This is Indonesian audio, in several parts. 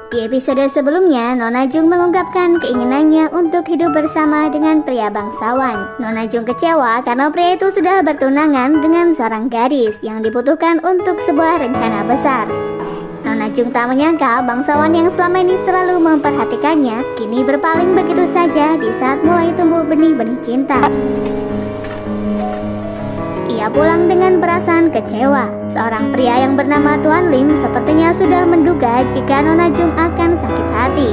Di episode sebelumnya, Nona Jung mengungkapkan keinginannya untuk hidup bersama dengan pria bangsawan. Nona Jung kecewa karena pria itu sudah bertunangan dengan seorang gadis yang dibutuhkan untuk sebuah rencana besar. Nona Jung tak menyangka bangsawan yang selama ini selalu memperhatikannya kini berpaling begitu saja di saat mulai tumbuh benih-benih cinta. Ia pulang dengan perasaan kecewa. Seorang pria yang bernama Tuan Lim sepertinya sudah menduga jika Nona Jung akan sakit hati.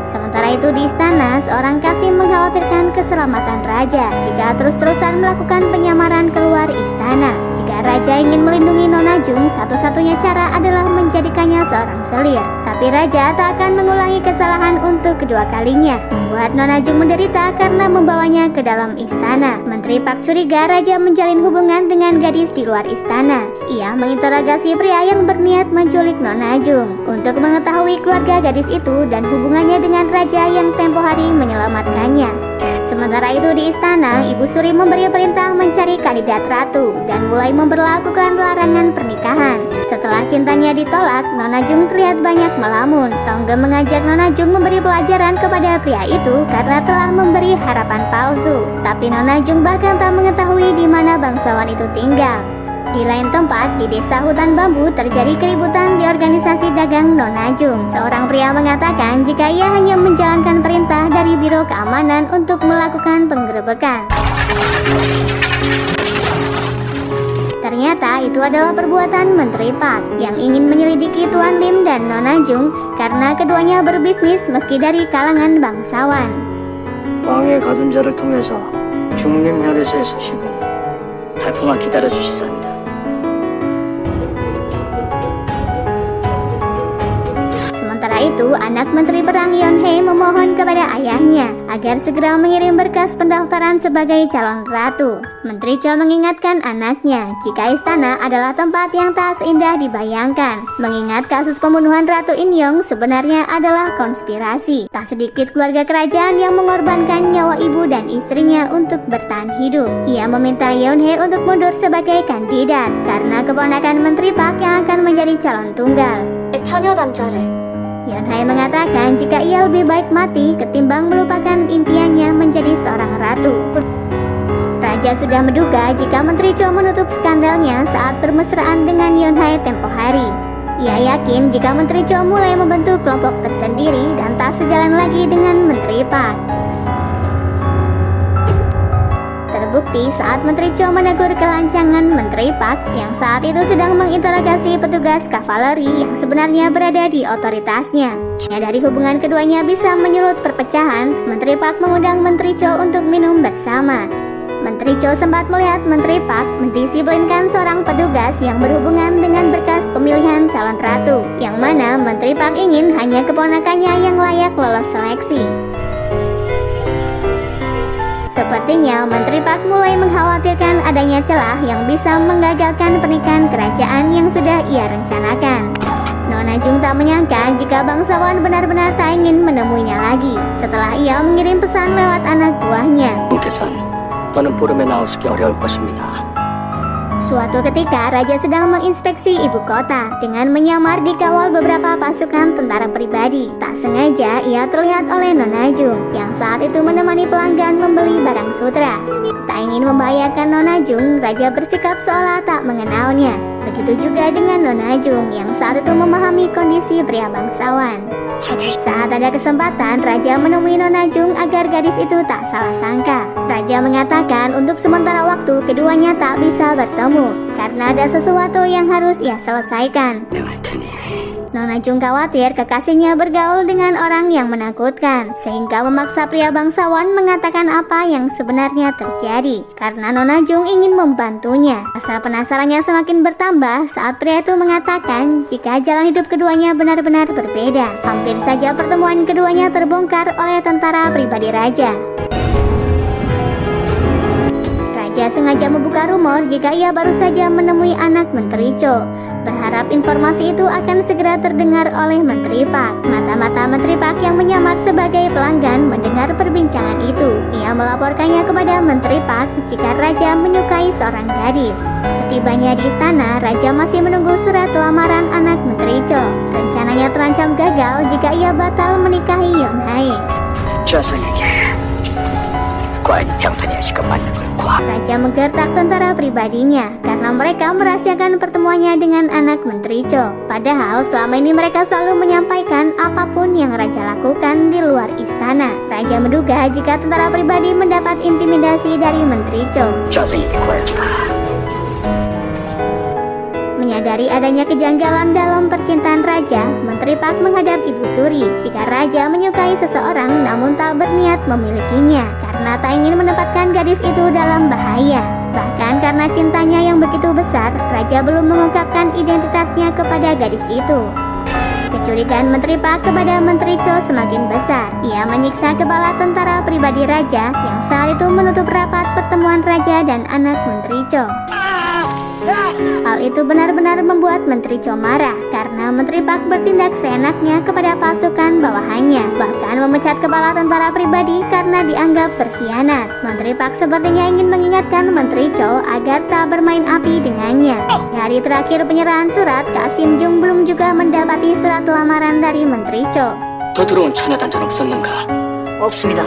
Sementara itu di istana, seorang kasih mengkhawatirkan keselamatan raja jika terus-terusan melakukan penyamaran keluar istana. Jika raja ingin melindungi Nona Jung, satu-satunya cara adalah menjadikannya seorang selir. Tapi raja tak akan mengulangi kesalahan untuk kedua kalinya, membuat Nona Jung menderita karena membawanya ke dalam istana. Menteri Pak curiga raja menjalin hubungan dengan gadis di luar istana. Ia menginterogasi pria yang berniat menculik Nona Jung untuk mengetahui keluarga gadis itu dan hubungannya dengan raja yang tempo hari menyelamatkannya. Sementara itu di istana, Ibu Suri memberi perintah mencari kandidat ratu dan mulai memberlakukan larangan pernikahan. Setelah cintanya ditolak, Nona Jung terlihat banyak melamun. Tongge mengajak Nona Jung memberi pelajaran kepada pria itu karena telah memberi harapan palsu. Tapi Nona Jung bahkan tak mengetahui di mana bangsawan itu tinggal. Di lain tempat, di desa hutan bambu terjadi keributan di organisasi dagang Nona Jung. Seorang pria mengatakan jika ia hanya menjalankan perintah dari Biro Keamanan untuk melakukan penggerebekan. Ternyata itu adalah perbuatan Menteri Pak yang ingin menyelidiki Tuan Lim dan Nona Jung karena keduanya berbisnis meski dari kalangan bangsawan. 왕의 가둔자를 통해서 중림 혈에서의 소식은 달풍아 기다려 주시사옵니다. Sementara itu, anak Menteri Perang Yeon Hae memohon kepada ayahnya agar segera mengirim berkas pendaftaran sebagai calon ratu. Menteri Cho mengingatkan anaknya jika istana adalah tempat yang tak seindah dibayangkan. Mengingat kasus pembunuhan Ratu In Yong sebenarnya adalah konspirasi. Tak sedikit keluarga kerajaan yang mengorbankan nyawa ibu dan istrinya untuk bertahan hidup. Ia meminta Yeon Hae untuk mundur sebagai kandidat karena keponakan Menteri Park yang akan menjadi calon tunggal. Yeon Hae mengatakan jika ia lebih baik mati ketimbang melupakan impiannya menjadi seorang ratu. Raja sudah menduga jika Menteri Cho menutup skandalnya saat bermesraan dengan Yeon Hae tempo hari. Ia yakin jika Menteri Cho mulai membentuk kelompok tersendiri dan tak sejalan lagi dengan Menteri Park. Terbukti saat Menteri Cho menegur kelancangan Menteri Park yang saat itu sedang menginterogasi petugas kavaleri yang sebenarnya berada di otoritasnya. Dari hubungan keduanya bisa menyulut perpecahan, Menteri Park mengundang Menteri Cho untuk minum bersama. Menteri Cho sempat melihat Menteri Park mendisiplinkan seorang petugas yang berhubungan dengan berkas pemilihan calon ratu, yang mana Menteri Park ingin hanya keponakannya yang layak lolos seleksi. Sepertinya Menteri Park mulai mengkhawatirkan adanya celah yang bisa menggagalkan pernikahan kerajaan yang sudah ia rencanakan. Nona Jung tak menyangka jika bangsawan benar-benar tak ingin menemuinya lagi setelah ia mengirim pesan lewat anak buahnya. 분께서는 더는 보름에 나오시기 어려울 것입니다. Suatu ketika, Raja sedang menginspeksi ibu kota dengan menyamar dikawal beberapa pasukan tentara pribadi. Tak sengaja, ia terlihat oleh Nona Jung yang saat itu menemani pelanggan membeli barang sutra. Tak ingin membahayakan Nona Jung, Raja bersikap seolah tak mengenalnya. Begitu juga dengan Nona Jung yang saat itu memahami kondisi pria bangsawan. Saat ada kesempatan, Raja menemui Nona Jung agar gadis itu tak salah sangka. Raja mengatakan untuk sementara waktu keduanya tak bisa bertemu karena ada sesuatu yang harus ia selesaikan. Nona Jung khawatir kekasihnya bergaul dengan orang yang menakutkan, sehingga memaksa pria bangsawan mengatakan apa yang sebenarnya terjadi, karena Nona Jung ingin membantunya. Rasa penasarannya semakin bertambah saat pria itu mengatakan jika jalan hidup keduanya benar-benar berbeda. Hampir saja pertemuan keduanya terbongkar oleh tentara pribadi raja. Raja sengaja membuka rumor jika ia baru saja menemui anak Menteri Cho, berharap informasi itu akan segera terdengar oleh Menteri Park. Mata-mata Menteri Park yang menyamar sebagai pelanggan mendengar perbincangan itu. Ia melaporkannya kepada Menteri Park jika Raja menyukai seorang gadis. Setibanya di istana, Raja masih menunggu surat lamaran anak Menteri Cho. Rencananya terancam dianggap gagal jika ia batal menikahi Yonhae. 좌상에게 과연 평판의 시간 맞는 걸과 Raja menggertak tentara pribadinya karena mereka merahasiakan pertemuannya dengan anak Menteri Cho. Padahal selama ini mereka selalu menyampaikan apapun yang Raja lakukan di luar istana. Raja menduga jika tentara pribadi mendapat intimidasi dari Menteri Cho. 좌상에게 과연 Menyadari adanya kejanggalan dalam percintaan Raja, Menteri Park menghadap Ibu Suri jika Raja menyukai seseorang namun tak berniat memilikinya karena tak ingin menempatkan gadis itu dalam bahaya. Bahkan karena cintanya yang begitu besar, Raja belum mengungkapkan identitasnya kepada gadis itu. Kecurigaan Menteri Park kepada Menteri Cho semakin besar. Ia menyiksa kepala tentara pribadi Raja yang saat itu menutup rapat pertemuan Raja dan anak Menteri Cho. Hal itu benar-benar membuat Menteri Cho marah karena Menteri Park bertindak seenaknya kepada pasukan bawahannya, bahkan memecat kepala tentara pribadi karena dianggap berkhianat. Menteri Park sepertinya ingin mengingatkan Menteri Cho agar tak bermain api dengannya. Di hari terakhir penyerahan surat, Kasim Jung belum juga mendapati surat lamaran dari Menteri Cho. 더 들어온 천하단전 없었는가? 없습니다.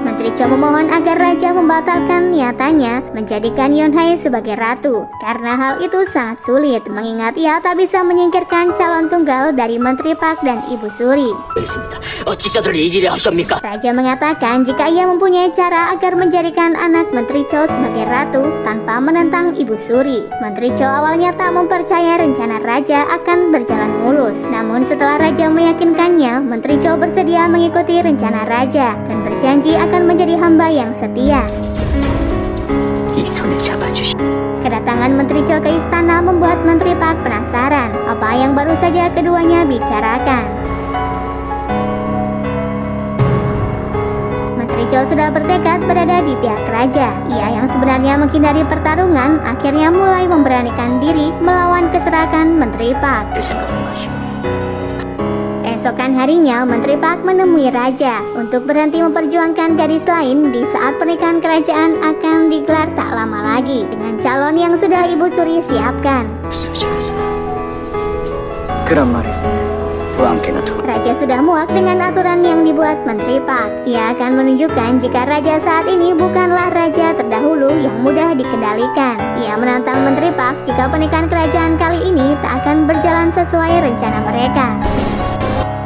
Menteri Cho memohon agar Raja membatalkan niatannya menjadikan Yonhae sebagai ratu karena hal itu sangat sulit mengingat ia tak bisa menyingkirkan calon tunggal dari Menteri Park dan Ibu Suri. 있습니다. 어찌 저들을 이 일에 하십니까? Raja mengatakan jika ia mempunyai cara agar menjadikan anak Menteri Cho sebagai ratu tanpa menentang Ibu Suri. Menteri Cho awalnya tak mempercaya rencana Raja akan berjalan mulus. Namun setelah Raja meyakinkannya, Menteri Cho bersedia mengikuti rencana Raja dan berjanji akan menjadi hamba yang setia. 이 손을 잡아주시. Kedatangan Menteri Cho ke istana membuat Menteri Park penasaran apa yang baru saja keduanya bicarakan. Menteri Cho sudah bertekad berada di pihak Raja. Ia yang sebenarnya menghindari pertarungan akhirnya mulai memberanikan diri melawan keserakan Menteri Park. 내 생각을 마시고. Keesokan harinya, Menteri Park menemui Raja untuk berhenti memperjuangkan gadis lain di saat pernikahan kerajaan akan digelar tak lama lagi dengan calon yang sudah Ibu Suri siapkan. 부서져서. 그런 말이 부함께나 두. Raja sudah muak dengan aturan yang dibuat Menteri Park. Ia akan menunjukkan jika Raja saat ini bukanlah Raja terdahulu yang mudah dikendalikan. Ia menantang Menteri Park jika pernikahan kerajaan kali ini tak akan berjalan sesuai rencana mereka.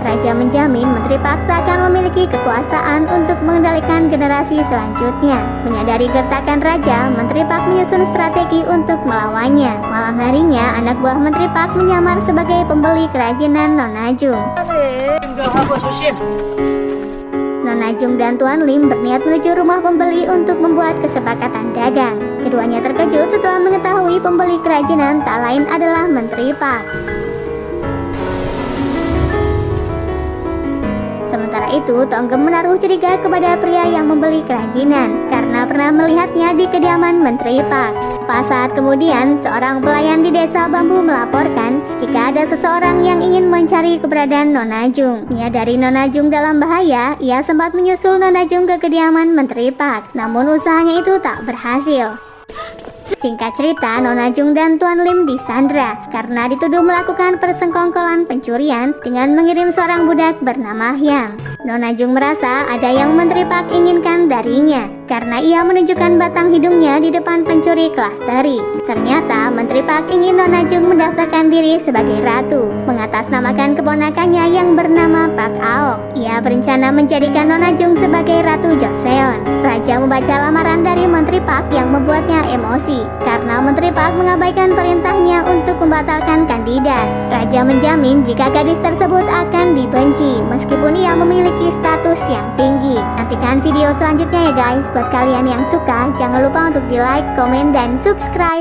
Raja menjamin Menteri Park tak akan memiliki kekuasaan untuk mengendalikan generasi selanjutnya. Menyadari gertakan Raja, Menteri Park menyusun strategi untuk melawannya. Malam harinya, anak buah Menteri Park menyamar sebagai pembeli kerajinan Nona Jung. Nona Jung dan Tuan Lim berniat menuju rumah pembeli untuk membuat kesepakatan dagang. Keduanya terkejut setelah mengetahui pembeli kerajinan tak lain adalah Menteri Park. Sementara itu, Tonggem menaruh curiga kepada pria yang membeli kerajinan karena pernah melihatnya di kediaman Menteri Park. Pas saat kemudian, seorang pelayan di desa Bambu melaporkan jika ada seseorang yang ingin mencari keberadaan Nona Jung. Menyadari Nona Jung dalam bahaya, ia sempat menyusul Nona Jung ke kediaman Menteri Park. Namun usahanya itu tak berhasil. Singkat cerita, Nona Jung dan Tuan Lim disandra karena dituduh melakukan persengkongkolan pencurian dengan mengirim seorang budak bernama Hyang. Nona Jung merasa ada yang Menteri Park inginkan darinya karena ia menunjukkan batang hidungnya di depan pencuri kelas teri. Ternyata Menteri Park ingin Nona Jung mendaftarkan diri sebagai ratu, mengatasnamakan keponakannya yang bernama Park Aok. Ia berencana menjadikan Nona Jung sebagai Ratu Joseon. Raja membaca lamaran dari Menteri Park yang membuatnya emosi karena Menteri Park mengabaikan perintahnya untuk membatalkan kandidat. Raja menjamin jika gadis tersebut akan dibenci meskipun ia memiliki status yang tinggi. Nantikan video selanjutnya ya guys. Buat kalian yang suka, jangan lupa untuk di like, komen, dan subscribe.